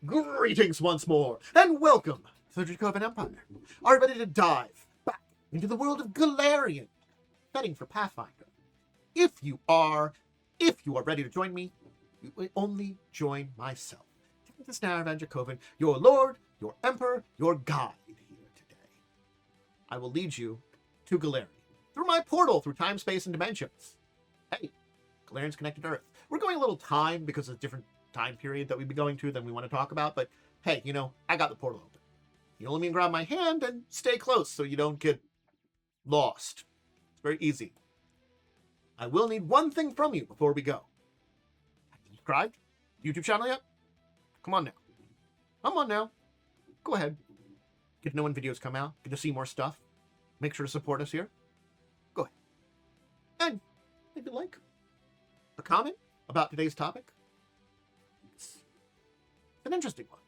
Greetings once more, and welcome to the Dracovin Empire. Are you ready to dive back into the world of Golarion, heading for Pathfinder? If you are ready to join me, you will only join myself. Take this narrative, Dracovin, your lord, your emperor, your guide here today. I will lead you to Golarion through my portal through time, space, and dimensions. Hey, Golarion's connected to Earth. We're going a little time because of different time period that we'd be going to than we want to talk about, but hey, I got the portal open. You only need to grab my hand and stay close so you don't get lost. It's very easy. I will need one thing from you before we go. Have you subscribed? YouTube channel yet? Come on now. Come on now. Go ahead. Get to know when videos come out. Get to see more stuff. Make sure to support us here. Go ahead. And maybe like a comment about today's topic. It's an interesting one.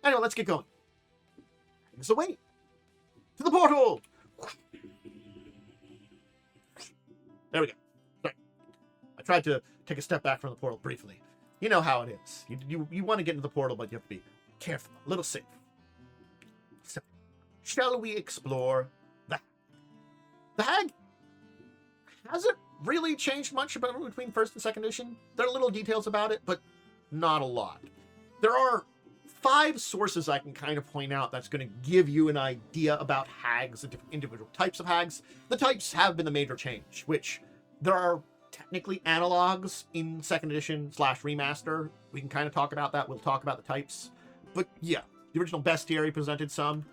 Anyway, let's get going. So wait. To the portal! There we go. Sorry. I tried to take a step back from the portal briefly. You know how it is. You want to get into the portal, but you have to be careful, a little safe. So, shall we explore the Hag? The Hag hasn't really changed much about between first and second edition. There are little details about it, but not a lot. There are 5 sources I can kind of point out that's going to give you an idea about hags, the different individual types of hags. The types have been the major change, which there are technically analogs in second edition / remaster. We can kind of talk about that. We'll talk about the types. But yeah, the original bestiary presented some.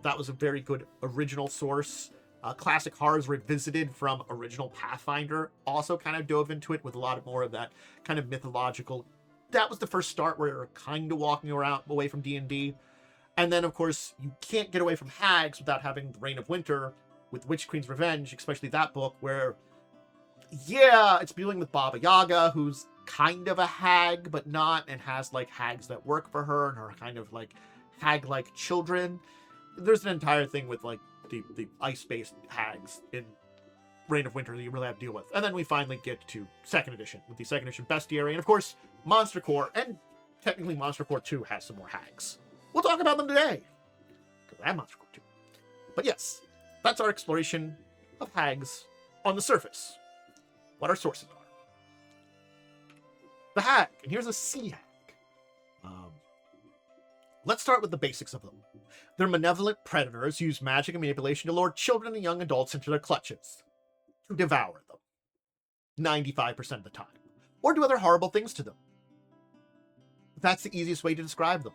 That was a very good original source. Classic Horrors Revisited from original Pathfinder also kind of dove into it with a lot more of that kind of mythological. That was the first start where you're kind of walking around away from D&D. And then, of course, you can't get away from hags without having the Reign of Winter with Witch Queen's Revenge, especially that book where, yeah, it's dealing with Baba Yaga, who's kind of a hag, but not, and has, like, hags that work for her and are kind of, like, hag-like children. There's an entire thing with, like, the ice-based hags in Reign of Winter that you really have to deal with. And then we finally get to second edition with the second edition bestiary, and of course Monster Core, and technically Monster Core 2 has some more hags. We'll talk about them today because I have Monster Core 2. But yes, that's our exploration of hags on the surface. What our sources are. The hag, and here's a sea hag. Let's start with the basics of them. They're malevolent predators who use magic and manipulation to lure children and young adults into their clutches. To devour them. 95% of the time. Or do other horrible things to them. That's the easiest way to describe them.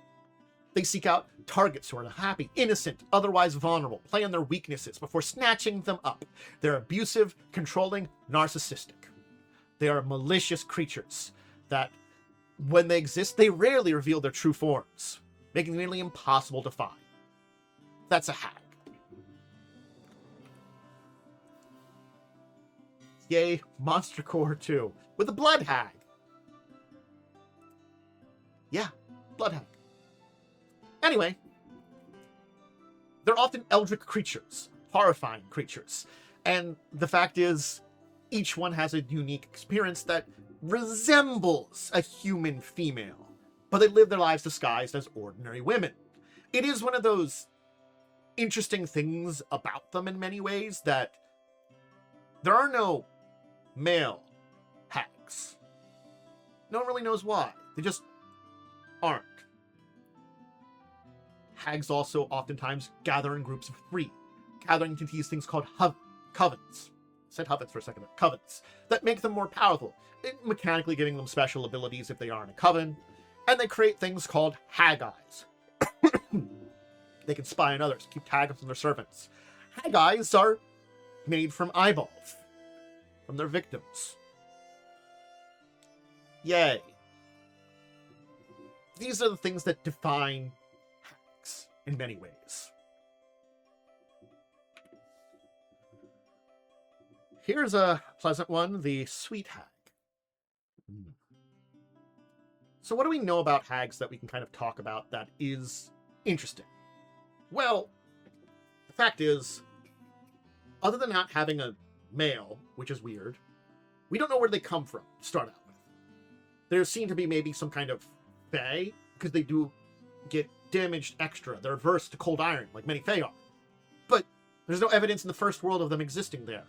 They seek out targets who are happy, innocent, otherwise vulnerable, play on their weaknesses before snatching them up. They're abusive, controlling, narcissistic. They are malicious creatures that, when they exist, they rarely reveal their true forms, making them nearly impossible to find. That's a hag. Yay, Monster Core 2, with a Blood Hag. Yeah, Blood Hag. Anyway, they're often eldritch creatures, horrifying creatures. And the fact is, each one has a unique experience that resembles a human female, but they live their lives disguised as ordinary women. It is one of those interesting things about them in many ways that there are no male hags. No one really knows why. They just aren't. Hags also oftentimes gather in groups of 3, gathering into these things called covens. I said hovens for a second, but covens, that make them more powerful, mechanically giving them special abilities if they are in a coven, and they create things called hag eyes. They can spy on others, keep tabs on their servants. Hag eyes are made from eyeballs from their victims. Yay. These are the things that define hags in many ways. Here's a pleasant one, the sweet hag. So what do we know about hags that we can kind of talk about that is interesting? Well, the fact is, other than not having a male, which is weird, we don't know where they come from to start out with. There seem to be maybe some kind of fae because they do get damaged extra. They're averse to cold iron, like many Fae are. But there's no evidence in the first world of them existing there,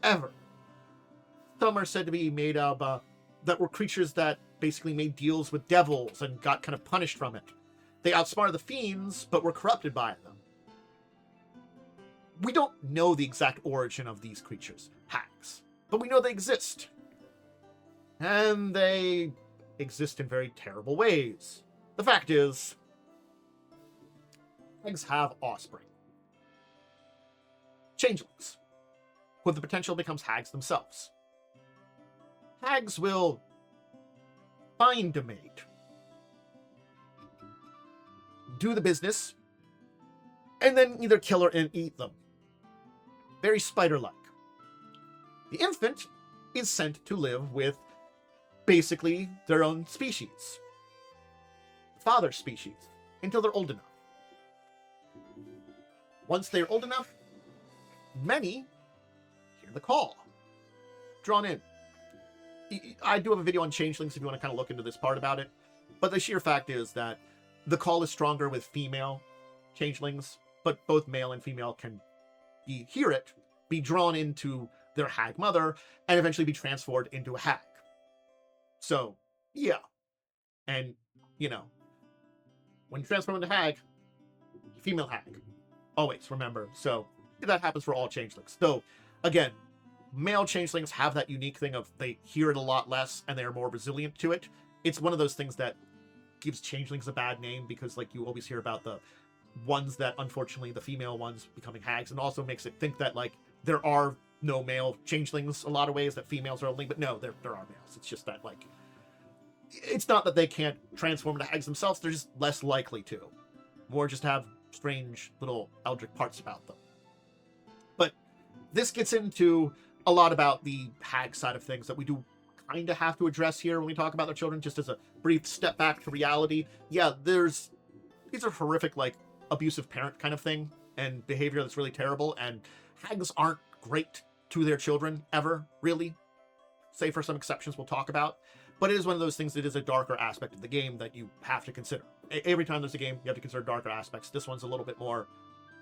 ever. Some are said to be made of, that were creatures that basically made deals with devils and got kind of punished from it. They outsmarted the fiends, but were corrupted by them. We don't know the exact origin of these creatures, Hags, but we know they exist. And they exist in very terrible ways. The fact is, Hags have offspring. Changelings, who have the potential becomes Hags themselves. Hags will find a mate, do the business, and then either kill her and eat them. Very spider-like. The infant is sent to live with basically their own species, father's species, until they're old enough. Once they're old enough, many hear the call, drawn in. I do have a video on changelings if you want to kind of look into this part about it, but the sheer fact is that the call is stronger with female changelings, but both male and female can hear it, be drawn into their hag mother, and eventually be transformed into a hag. So, yeah. And, you know, when you transform into hag, female hag. Always, remember. So, that happens for all changelings. Though, again, male changelings have that unique thing of they hear it a lot less and they're more resilient to it. It's one of those things that gives changelings a bad name because, like, you always hear about the ones that, unfortunately, the female ones becoming hags, and also makes it think that, like, there are no male changelings a lot of ways, that females are only, but no, there are males. It's just that, like, it's not that they can't transform into hags themselves, they're just less likely to. More just have strange little eldritch parts about them. But this gets into a lot about the hag side of things that we do kind of have to address here when we talk about their children, just as a brief step back to reality. Yeah, these are horrific, like, abusive parent kind of thing, and behavior that's really terrible, and hags aren't great to their children, ever, really. Save for some exceptions we'll talk about. But it is one of those things that is a darker aspect of the game that you have to consider. Every time there's a game, you have to consider darker aspects. This one's a little bit more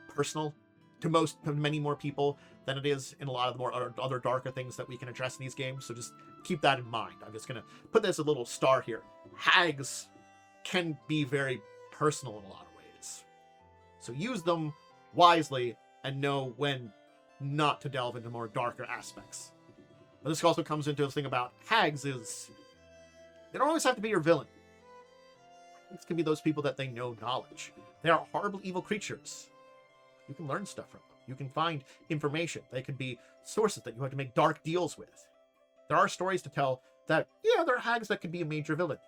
personal to many more people than it is in a lot of the more other darker things that we can address in these games. So just keep that in mind. I'm just going to put this a little star here. Hags can be very personal in a lot of ways. So use them wisely and know when not to delve into more darker aspects. But this also comes into this thing about hags is they don't always have to be your villain. Hags can be those people that they know knowledge. They are horrible, evil creatures. You can learn stuff from them. You can find information. They can be sources that you have to make dark deals with. There are stories to tell that, yeah, there are hags that can be a major villain.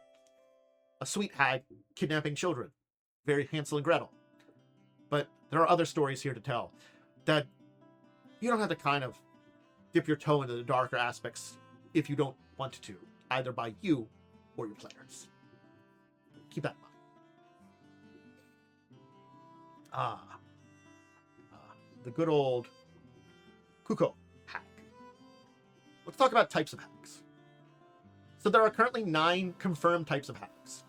A sweet hag kidnapping children. Very Hansel and Gretel. But there are other stories here to tell that you don't have to kind of dip your toe into the darker aspects if you don't want to, either by you or your players. Keep that in mind. The good old Kuko hag. Let's talk about types of hags. So there are currently 9 confirmed types of hags.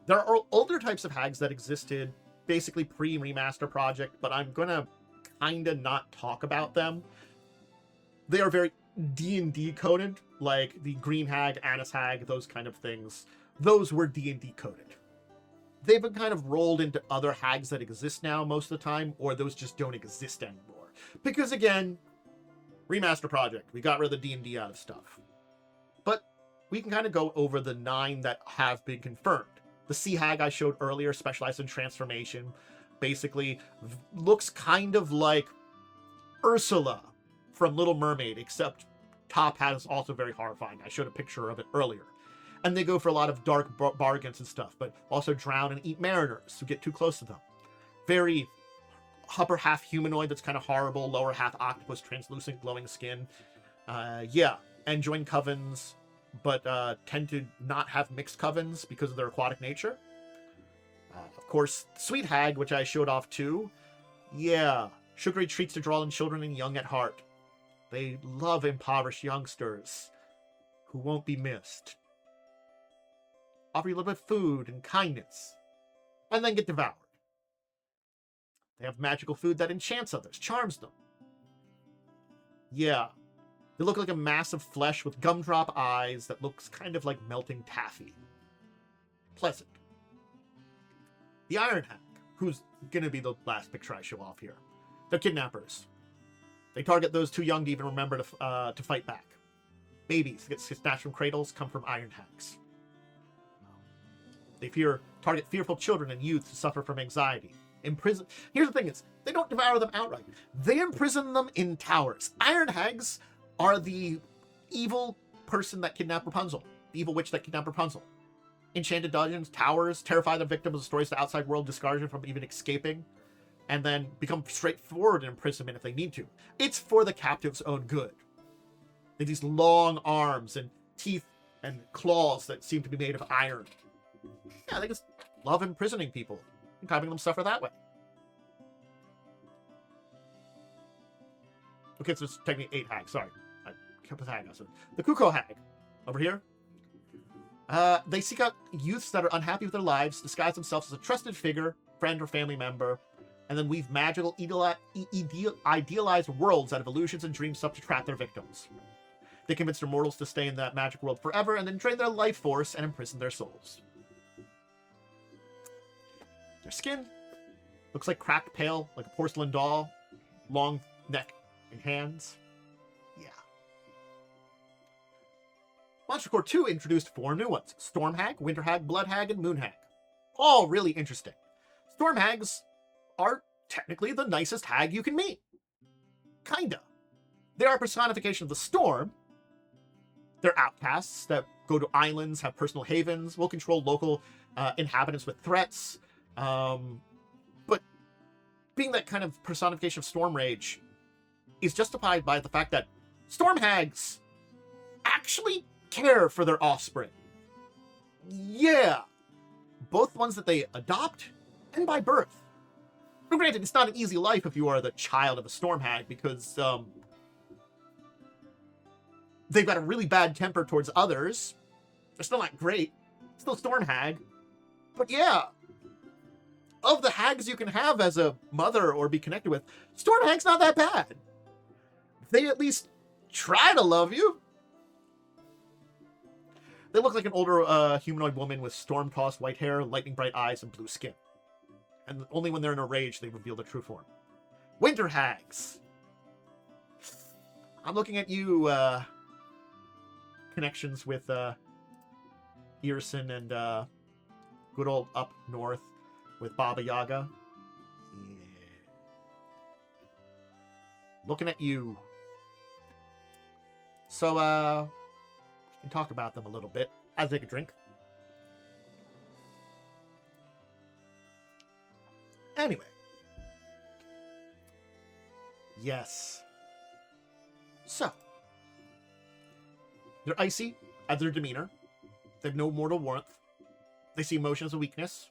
There are older types of hags that existed basically pre-remaster project, but I'm gonna kinda not talk about them. They are very D&D coded, like the Green Hag, Anise Hag, those kind of things. Those were D&D coded. They've been kind of rolled into other hags that exist now most of the time, or those just don't exist anymore. Because again, remaster project, we got rid of the D&D out of stuff. But we can kind of go over the 9 that have been confirmed. The Sea Hag I showed earlier, specialized in transformation, basically looks kind of like Ursula from Little Mermaid, except top hat is also very horrifying. I showed a picture of it earlier. And they go for a lot of dark bargains and stuff, but also drown and eat mariners who get too close to them. Very upper half humanoid that's kind of horrible, lower half octopus, translucent, glowing skin. Yeah, and join covens, but tend to not have mixed covens because of their aquatic nature. Of course, Sweet Hag, which I showed off too. Yeah, sugary treats to draw in children and young at heart. They love impoverished youngsters who won't be missed. Offer you a little bit of food and kindness. and then get devoured. They have magical food that enchants others, charms them. Yeah. They look like a mass of flesh with gumdrop eyes that looks kind of like melting taffy. Pleasant. The Iron Hag, who's going to be the last picture I show off here. They're kidnappers. They target those too young to even remember to fight back. Babies get snatched from cradles come from Iron Hags. They target fearful children and youth who suffer from anxiety. Imprison. Here's the thing: is they don't devour them outright. They imprison them in towers. Iron Hags are the evil person that kidnapped Rapunzel, the evil witch that kidnapped Rapunzel. Enchanted dungeons, towers, terrify the victims of stories to the outside world, discourage them from even escaping, and then become straightforward in imprisonment if they need to. It's for the captive's own good. They have these long arms and teeth and claws that seem to be made of iron. Yeah, they just love imprisoning people and having them suffer that way. Okay, so it's technically 8 hags. Sorry. I kept with hag. The Kuko hag. Over here. They seek out youths that are unhappy with their lives, disguise themselves as a trusted figure, friend, or family member, and then weave magical, idealized worlds out of illusions and dreams up to trap their victims. They convince their mortals to stay in that magic world forever, and then drain their life force and imprison their souls. Their skin looks like cracked pale, like a porcelain doll, long neck and hands. Yeah. Monster Core 2 introduced 4 new ones: Storm Hag, Winter Hag, Blood Hag, and Moon Hag. All really interesting. Storm Hags are technically the nicest hag you can meet. Kinda. They are a personification of the storm. They're outcasts that go to islands, have personal havens, will control local inhabitants with threats. But being that kind of personification of storm rage is justified by the fact that storm hags actually care for their offspring. Yeah. Both ones that they adopt and by birth. But granted, it's not an easy life if you are the child of a storm hag, because they've got a really bad temper towards others. They're still not great. Still storm hag. But yeah, of the hags you can have as a mother or be connected with, storm hag's not that bad. They at least try to love you. They look like an older humanoid woman with storm-tossed white hair, lightning-bright eyes, and blue skin. And only when they're in a rage, they reveal their true form. Winter hags. I'm looking at you, connections with Irison and good old up north with Baba Yaga. Yeah. Looking at you. So, we can talk about them a little bit. I'll take a drink. Anyway. Yes. So. They're icy as their demeanor. They have no mortal warmth. They see emotion as a weakness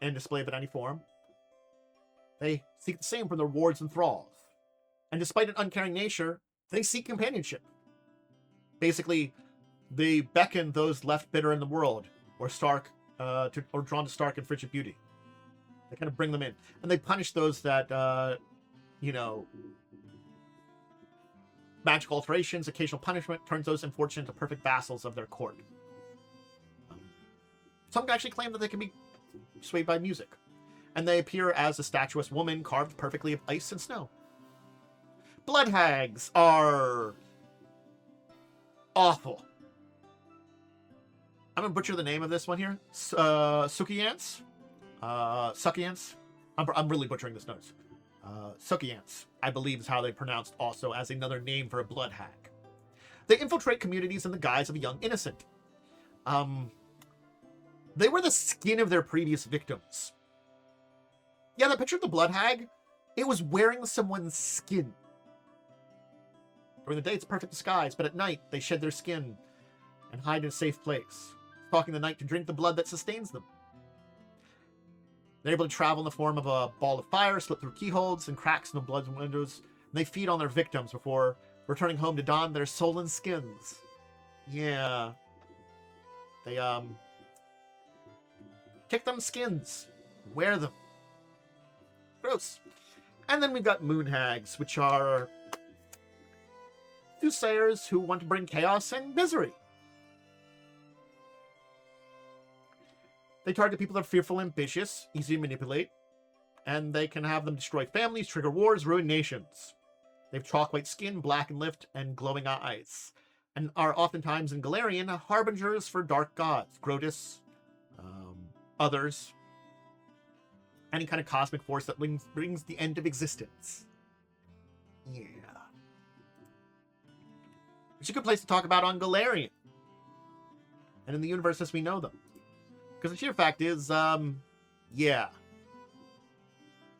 and display of it in any form. They seek the same from their wards and thralls. And despite an uncaring nature, they seek companionship. Basically, they beckon those left bitter in the world, or stark, or drawn to stark and frigid beauty. They kind of bring them in, and they punish those that, magical alterations, occasional punishment turns those unfortunate into perfect vassals of their court. Some can actually claim that they can be swayed by music, and they appear as a statuesque woman carved perfectly of ice and snow. Blood hags are awful. I'm gonna butcher the name of this one here. Sukiants? Suckiants? I'm really butchering this notes. Sukiants, I believe, is how they pronounced also as another name for a blood hag. They infiltrate communities in the guise of a young innocent. They were the skin of their previous victims. Yeah, that picture of the blood hag, it was wearing someone's skin. During the day, it's a perfect disguise, but at night, they shed their skin and hide in a safe place, stalking the night to drink the blood that sustains them. They're able to travel in the form of a ball of fire, slip through keyholes and cracks in the blood's windows, and they feed on their victims before returning home to don their sullen skins. Yeah. They, kick them skins. wear them. Gross. And then we've got moon hags, which are soothsayers who want to bring chaos and misery. They target people that are fearful, ambitious, easy to manipulate, and they can have them destroy families, trigger wars, ruin nations. They have chalk white skin, blackened lift, and glowing eyes, and are oftentimes in Golarion harbingers for dark gods, Grotus, others, any kind of cosmic force that brings the end of existence. Yeah. It's a good place to talk about on Golarion, and in the universe as we know them. Because the sheer fact is, yeah.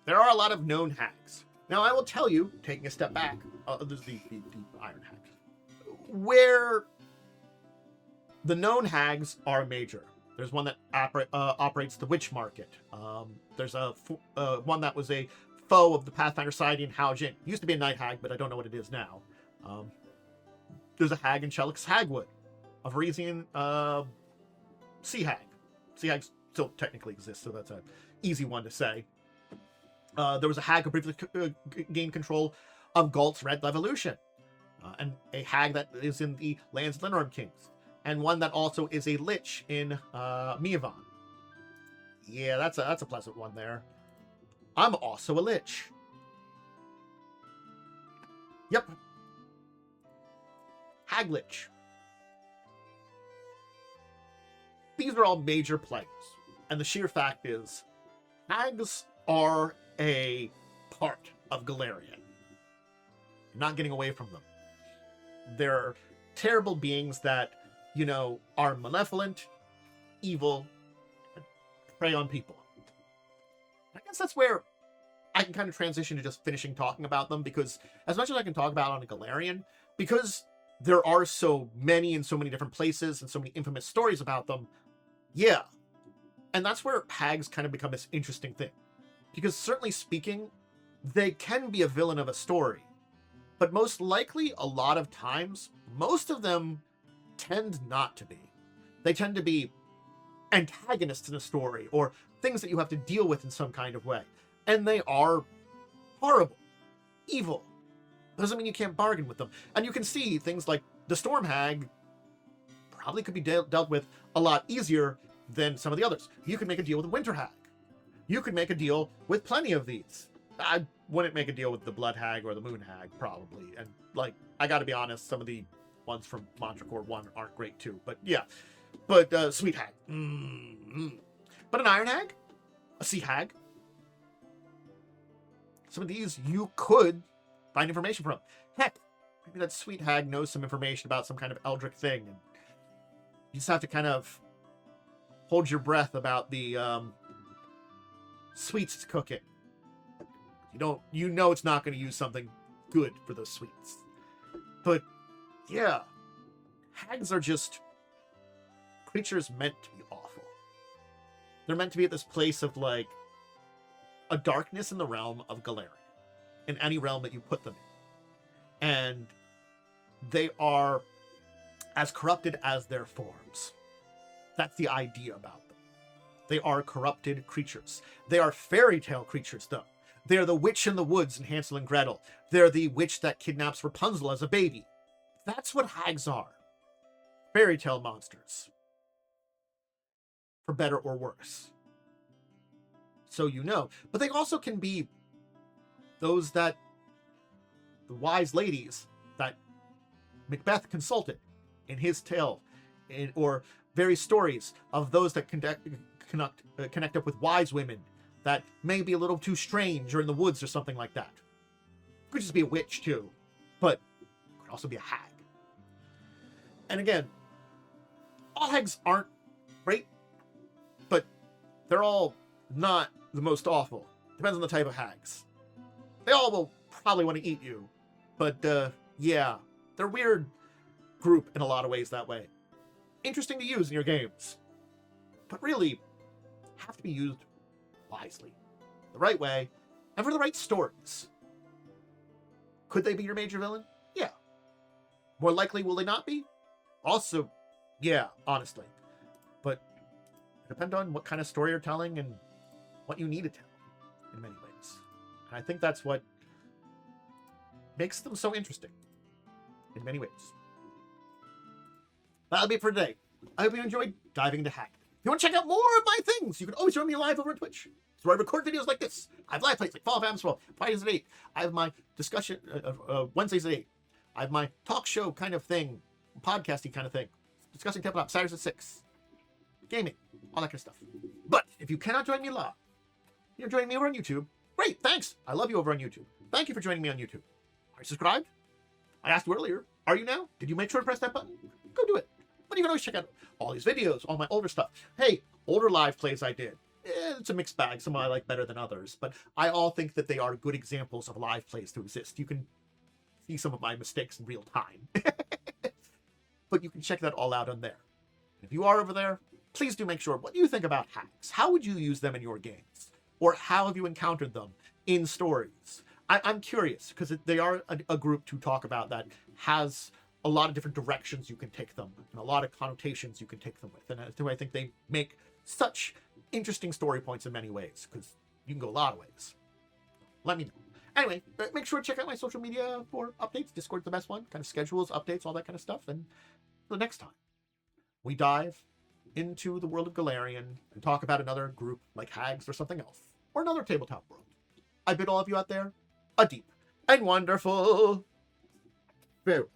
There are a lot of known hags. Now, I will tell you, taking a step back, there's the Iron Hag, where the known hags are major. There's one that operates the witch market. There's one that was a foe of the Pathfinder Society in Haojin. Used to be a night hag, but I don't know what it is now. There's a hag in Chelix Hagwood, a Varisian sea hag. Sea hags still technically exist, so that's an easy one to say. There was a hag who briefly gained control of Galt's Red Revolution, and a hag that is in the lands of the Norm Kings, and one that also is a lich in Miavan. Yeah, that's a pleasant one there. I'm also a lich. Yep. Hag lich. These are all major players, and the sheer fact is, hags are a part of Golarion. You're not getting away from them. They're terrible beings that, are malevolent, evil, and prey on people. I guess that's where I can kind of transition to just finishing talking about them, because as much as I can talk about on a Golarion, because there are so many in so many different places and so many infamous stories about them, yeah. And that's where hags kind of become this interesting thing. Because certainly speaking, they can be a villain of a story. But most likely, a lot of times, most of them tend not to be. They tend to be antagonists in a story, or things that you have to deal with in some kind of way. And they are horrible, evil. Doesn't mean you can't bargain with them. And you can see things like the Storm Hag probably could be dealt with a lot easier than some of the others. You could make a deal with the Winter Hag. You could make a deal with plenty of these. I wouldn't make a deal with the Blood Hag or the Moon Hag, probably. And, I gotta be honest, some of the ones from Mandracore 1 aren't great, too. But, yeah. But, Sweet Hag. But an Iron Hag? A Sea Hag? Some of these you could find information from. Heck, maybe that Sweet Hag knows some information about some kind of Eldritch thing. And you just have to kind of hold your breath about the, sweets it's cooking. You know it's not going to use something good for those sweets. But yeah, hags are just creatures meant to be awful. They're meant to be at this place of a darkness in the realm of Golarion, in any realm that you put them in. And they are as corrupted as their forms. That's the idea about them. They are corrupted creatures. They are fairytale creatures, though. They are the witch in the woods in Hansel and Gretel. They're the witch that kidnaps Rapunzel as a baby. That's what hags are. Fairytale monsters. For better or worse. So But they also can be those the wise ladies that Macbeth consulted in his tale, or various stories of those that connect up with wise women that may be a little too strange or in the woods or something like that. Could just be a witch too, but could also be a hag. And again, all hags aren't great, but they're all not the most awful. Depends on the type of hags. They all will probably want to eat you, but yeah, they're a weird group in a lot of ways that way. Interesting to use in your games, but really have to be used wisely, the right way, and for the right stories. Could they be your major villain? Yeah. More likely, will they not be? Also, yeah, honestly. But it depends on what kind of story you're telling and what you need to tell in many ways. And I think that's what makes them so interesting in many ways. That'll be it for today. I hope you enjoyed diving into Hags. If you want to check out more of my things, you can always join me live over on Twitch. It's where I record videos like this. I have live plays like Fall of Amswell, Fridays at 8. I have my discussion, Wednesdays at 8. I have my talk show kind of thing, podcasting kind of thing. Discussing tabletop, Saturdays at 6. Gaming, all that kind of stuff. But if you cannot join me live, you're joining me over on YouTube. Great, thanks. I love you over on YouTube. Thank you for joining me on YouTube. Are you subscribed? I asked you earlier. Are you now? Did you make sure to press that button? Go do it. But you can always check out all these videos, all my older stuff. Hey, older live plays I did. It's a mixed bag. Some I like better than others. But I all think that they are good examples of live plays to exist. You can see some of my mistakes in real time. But you can check that all out on there. If you are over there, please do make sure. What do you think about Hags? How would you use them in your games? Or how have you encountered them in stories? I'm curious, because they are a group to talk about that has a lot of different directions you can take them, and a lot of connotations you can take them with. And that's why I think they make such interesting story points in many ways, because you can go a lot of ways. Let me know. Anyway, make sure to check out my social media for updates. Discord's the best one. Kind of schedules, updates, all that kind of stuff. And the next time we dive into the world of Golarion and talk about another group like Hags or something else, or another tabletop world, I bid all of you out there a deep and wonderful farewell.